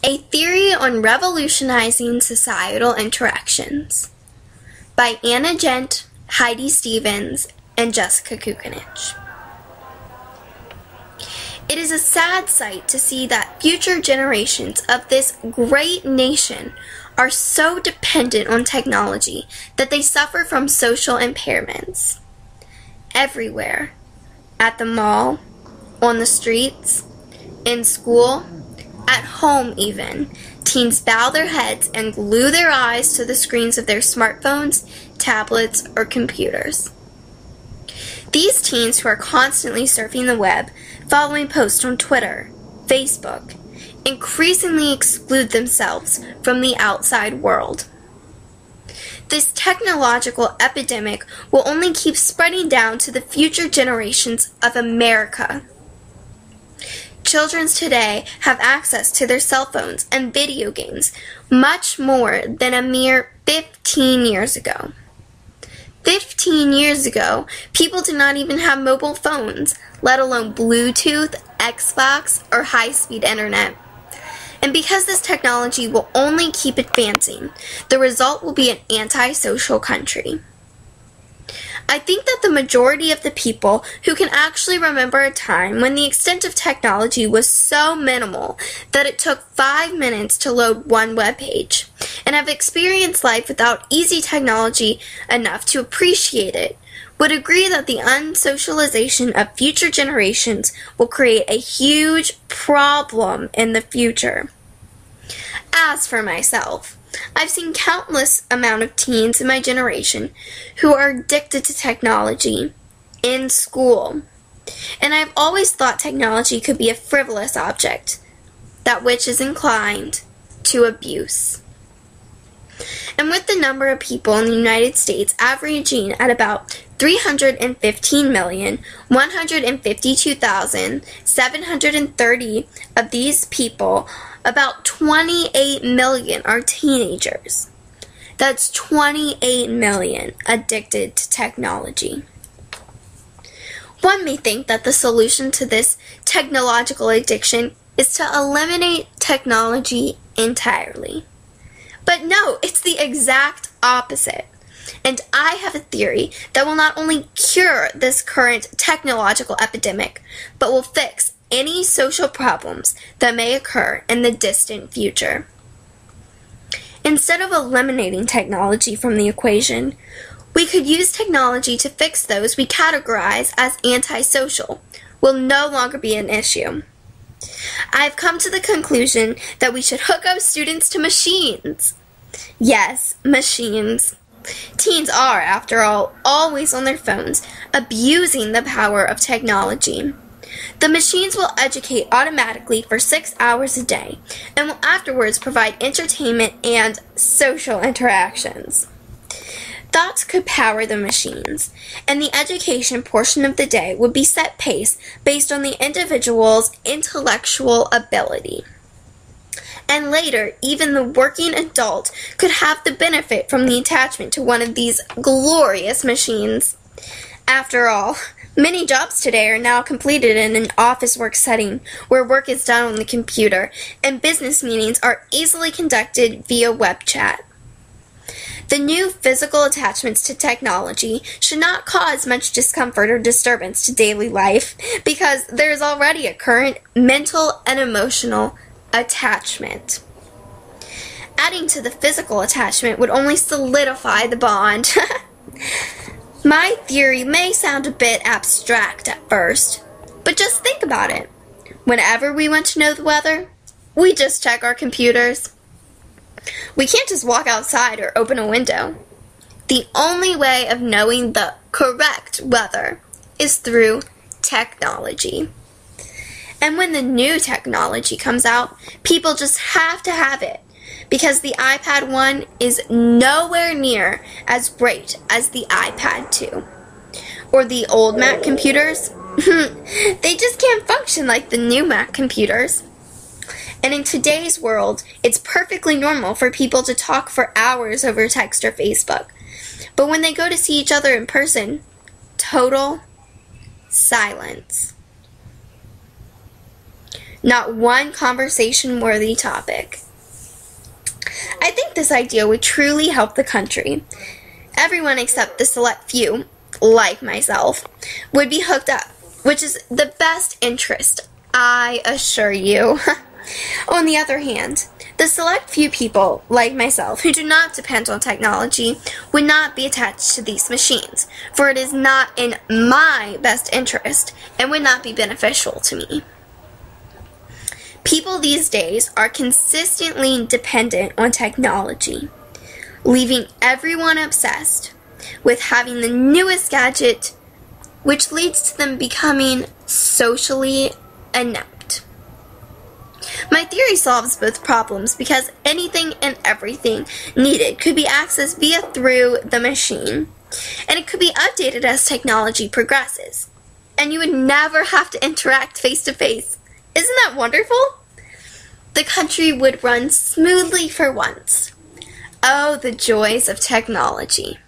A Theory on Revolutionizing Societal Interactions by Anna Gent, Heidi Stevens, and Jessica Kucinich. It is a sad sight to see that future generations of this great nation are so dependent on technology that they suffer from social impairments. Everywhere, at the mall, on the streets, in school, at home even, teens bow their heads and glue their eyes to the screens of their smartphones, tablets, or computers. These teens who are constantly surfing the web, following posts on Twitter, Facebook, increasingly exclude themselves from the outside world. This technological epidemic will only keep spreading down to the future generations of America. Children today have access to their cell phones and video games much more than a mere 15 years ago. 15 years ago, people did not even have mobile phones, let alone Bluetooth, Xbox, or high-speed internet. And because this technology will only keep advancing, the result will be an antisocial country. I think that the majority of the people who can actually remember a time when the extent of technology was so minimal that it took 5 minutes to load one web page, and have experienced life without easy technology enough to appreciate it, would agree that the unsocialization of future generations will create a huge problem in the future. As for myself, I've seen countless amount of teens in my generation who are addicted to technology in school. And I've always thought technology could be a frivolous object, that which is inclined to abuse. And with the number of people in the United States averaging at about 315,152,730 of these people, about 28 million are teenagers. That's 28 million addicted to technology. One may think that the solution to this technological addiction is to eliminate technology entirely. But no, it's the exact opposite. And I have a theory that will not only cure this current technological epidemic, but will fix any social problems that may occur in the distant future. Instead of eliminating technology from the equation, we could use technology to fix those we categorize as antisocial will no longer be an issue. I've come to the conclusion that we should hook up students to machines. Yes, machines. Teens are, after all, always on their phones, abusing the power of technology. The machines will educate automatically for 6 hours a day, and will afterwards provide entertainment and social interactions. Thoughts could power the machines, and the education portion of the day would be set pace based on the individual's intellectual ability. And later, even the working adult could have the benefit from the attachment to one of these glorious machines. After all, many jobs today are now completed in an office work setting where work is done on the computer, and business meetings are easily conducted via web chat. The new physical attachments to technology should not cause much discomfort or disturbance to daily life because there is already a current mental and emotional attachment. Adding to the physical attachment would only solidify the bond. My theory may sound a bit abstract at first, but just think about it. Whenever we want to know the weather, we just check our computers. We can't just walk outside or open a window. The only way of knowing the correct weather is through technology. And when the new technology comes out, people just have to have it, because the iPad 1 is nowhere near as great as the iPad 2. Or the old Mac computers. They just can't function like the new Mac computers. And in today's world, it's perfectly normal for people to talk for hours over text or Facebook. But when they go to see each other in person, total silence. Not one conversation-worthy topic. I think this idea would truly help the country. Everyone except the select few, like myself, would be hooked up, which is the best interest, I assure you. On the other hand, the select few people, like myself, who do not depend on technology, would not be attached to these machines, for it is not in my best interest and would not be beneficial to me. People these days are consistently dependent on technology, leaving everyone obsessed with having the newest gadget, which leads to them becoming socially inept. My theory solves both problems because anything and everything needed could be accessed through the machine, and it could be updated as technology progresses, and you would never have to interact face to face. Isn't that wonderful? The country would run smoothly for once. Oh, the joys of technology.